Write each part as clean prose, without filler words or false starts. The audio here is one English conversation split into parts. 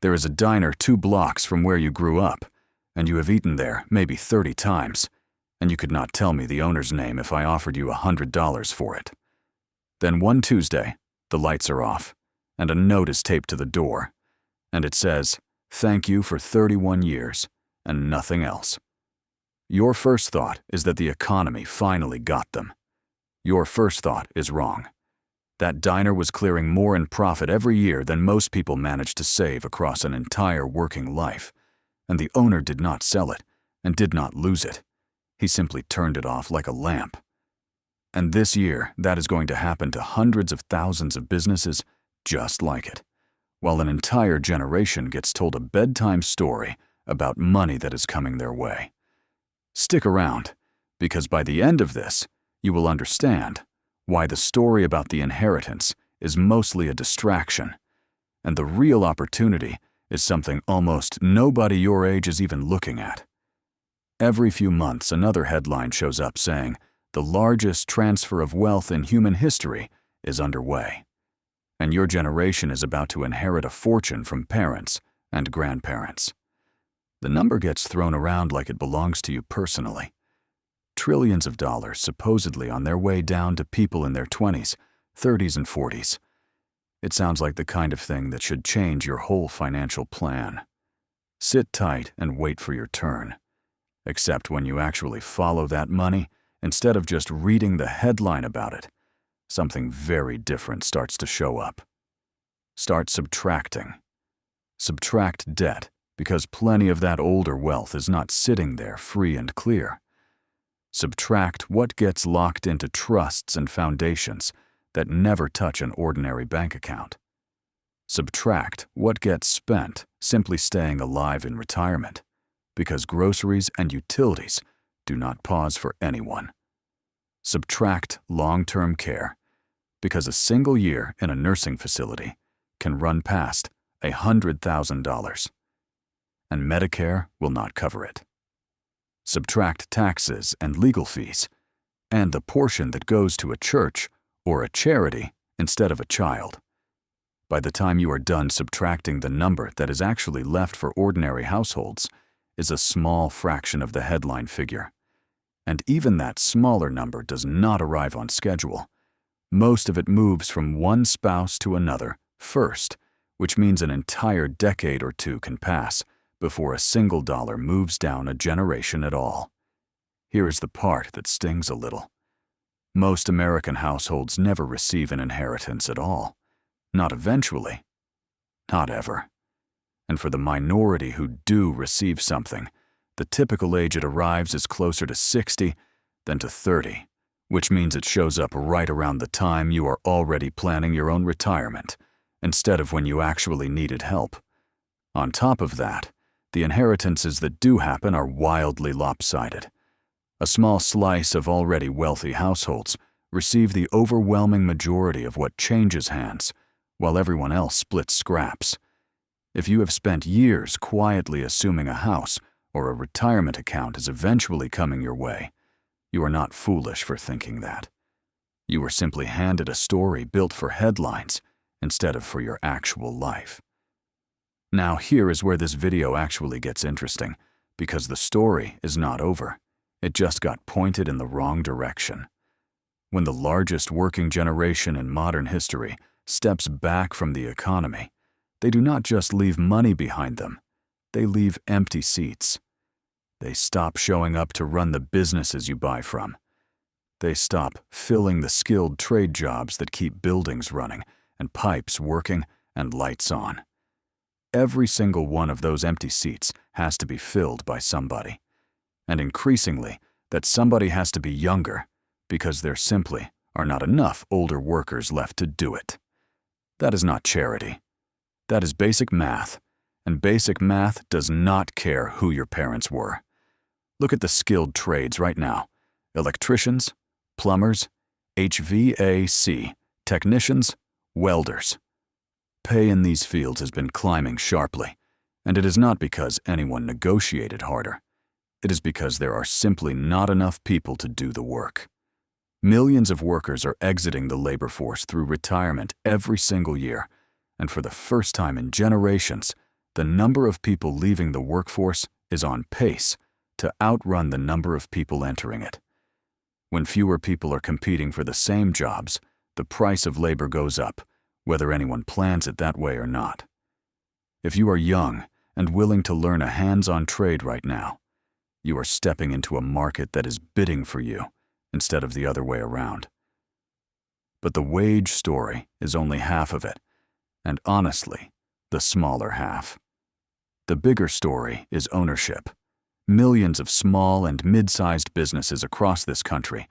There is a diner 2 blocks from where you grew up, and you have eaten there maybe 30 times, and you could not tell me the owner's name if I offered you $100 for it. Then one Tuesday, the lights are off, and a note is taped to the door, and it says, "Thank you for 31 years," and nothing else. Your first thought is that the economy finally got them. Your first thought is wrong. That diner was clearing more in profit every year than most people manage to save across an entire working life, and the owner did not sell it and did not lose it. He simply turned it off like a lamp. And this year, that is going to happen to hundreds of thousands of businesses just like it, while an entire generation gets told a bedtime story about money that is coming their way. Stick around, because by the end of this, you will understand why the story about the inheritance is mostly a distraction, and the real opportunity is something almost nobody your age is even looking at. Every few months, another headline shows up saying, "The largest transfer of wealth in human history is underway," and your generation is about to inherit a fortune from parents and grandparents. The number gets thrown around like it belongs to you personally. Trillions of dollars supposedly on their way down to people in their 20s, 30s, and 40s. It sounds like the kind of thing that should change your whole financial plan. Sit tight and wait for your turn. Except when you actually follow that money, instead of just reading the headline about it, something very different starts to show up. Start subtracting. Subtract debt, because plenty of that older wealth is not sitting there free and clear. Subtract what gets locked into trusts and foundations that never touch an ordinary bank account. Subtract what gets spent simply staying alive in retirement, because groceries and utilities do not pause for anyone. Subtract long-term care, because a single year in a nursing facility can run past $100,000, and Medicare will not cover it. Subtract taxes and legal fees, and the portion that goes to a church or a charity instead of a child. By the time you are done subtracting, the number that is actually left for ordinary households is a small fraction of the headline figure. And even that smaller number does not arrive on schedule. Most of it moves from one spouse to another first, which means an entire decade or two can pass before a single dollar moves down a generation at all. Here is the part that stings a little. Most American households never receive an inheritance at all. Not eventually. Not ever. And for the minority who do receive something, the typical age it arrives is closer to 60 than to 30, which means it shows up right around the time you are already planning your own retirement, instead of when you actually needed help. On top of that, the inheritances that do happen are wildly lopsided. A small slice of already wealthy households receive the overwhelming majority of what changes hands, while everyone else splits scraps. If you have spent years quietly assuming a house or a retirement account is eventually coming your way, you are not foolish for thinking that. You were simply handed a story built for headlines instead of for your actual life. Now here is where this video actually gets interesting, because the story is not over. It just got pointed in the wrong direction. When the largest working generation in modern history steps back from the economy, they do not just leave money behind them, they leave empty seats. They stop showing up to run the businesses you buy from. They stop filling the skilled trade jobs that keep buildings running and pipes working and lights on. Every single one of those empty seats has to be filled by somebody. And increasingly, that somebody has to be younger, because there simply are not enough older workers left to do it. That is not charity. That is basic math, and basic math does not care who your parents were. Look at the skilled trades right now. Electricians, plumbers, HVAC, technicians, welders. Pay in these fields has been climbing sharply, and it is not because anyone negotiated harder. It is because there are simply not enough people to do the work. Millions of workers are exiting the labor force through retirement every single year, and for the first time in generations, the number of people leaving the workforce is on pace to outrun the number of people entering it. When fewer people are competing for the same jobs, the price of labor goes up, whether anyone plans it that way or not. If you are young and willing to learn a hands-on trade right now, you are stepping into a market that is bidding for you instead of the other way around. But the wage story is only half of it, and honestly, the smaller half. The bigger story is ownership. Millions of small and mid-sized businesses across this country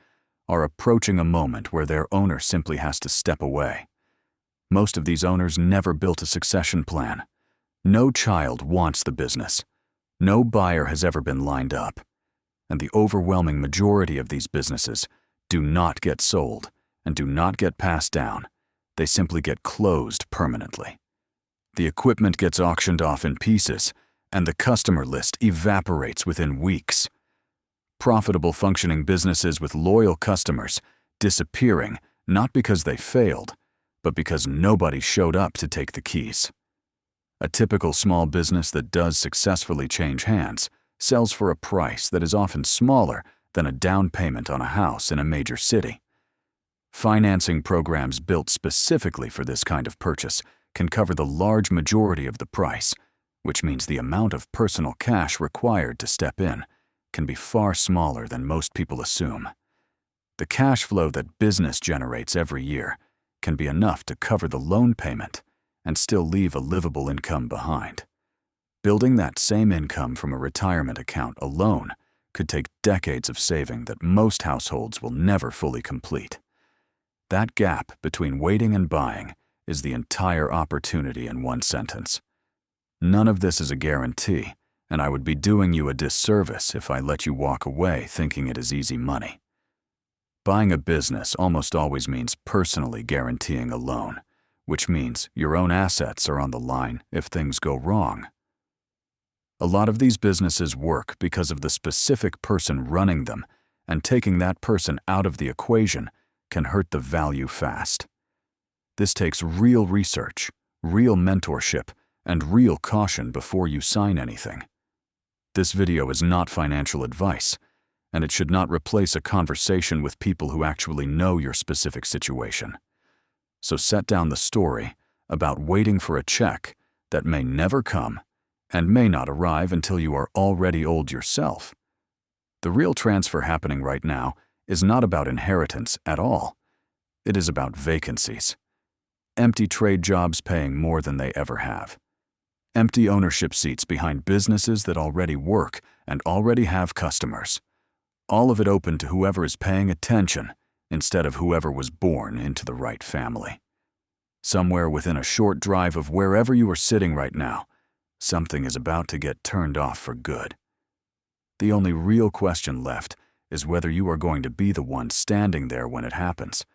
are approaching a moment where their owner simply has to step away. Most of these owners never built a succession plan. No child wants the business. No buyer has ever been lined up. And the overwhelming majority of these businesses do not get sold and do not get passed down. They simply get closed permanently. The equipment gets auctioned off in pieces, and the customer list evaporates within weeks. Profitable functioning businesses with loyal customers disappearing not because they failed, but because nobody showed up to take the keys. A typical small business that does successfully change hands sells for a price that is often smaller than a down payment on a house in a major city. Financing programs built specifically for this kind of purchase can cover the large majority of the price, which means the amount of personal cash required to step in can be far smaller than most people assume. The cash flow that business generates every year can be enough to cover the loan payment and still leave a livable income behind. Building that same income from a retirement account alone could take decades of saving that most households will never fully complete. That gap between waiting and buying is the entire opportunity in one sentence. None of this is a guarantee, and I would be doing you a disservice if I let you walk away thinking it is easy money. Buying a business almost always means personally guaranteeing a loan, which means your own assets are on the line if things go wrong. A lot of these businesses work because of the specific person running them, and taking that person out of the equation can hurt the value fast. This takes real research, real mentorship, and real caution before you sign anything. This video is not financial advice, and it should not replace a conversation with people who actually know your specific situation. So set down the story about waiting for a check that may never come and may not arrive until you are already old yourself. The real transfer happening right now is not about inheritance at all. It is about vacancies. Empty trade jobs paying more than they ever have. Empty ownership seats behind businesses that already work and already have customers. All of it open to whoever is paying attention instead of whoever was born into the right family. Somewhere within a short drive of wherever you are sitting right now, something is about to get turned off for good. The only real question left is whether you are going to be the one standing there when it happens,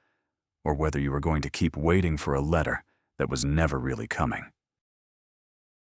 or whether you are going to keep waiting for a letter that was never really coming.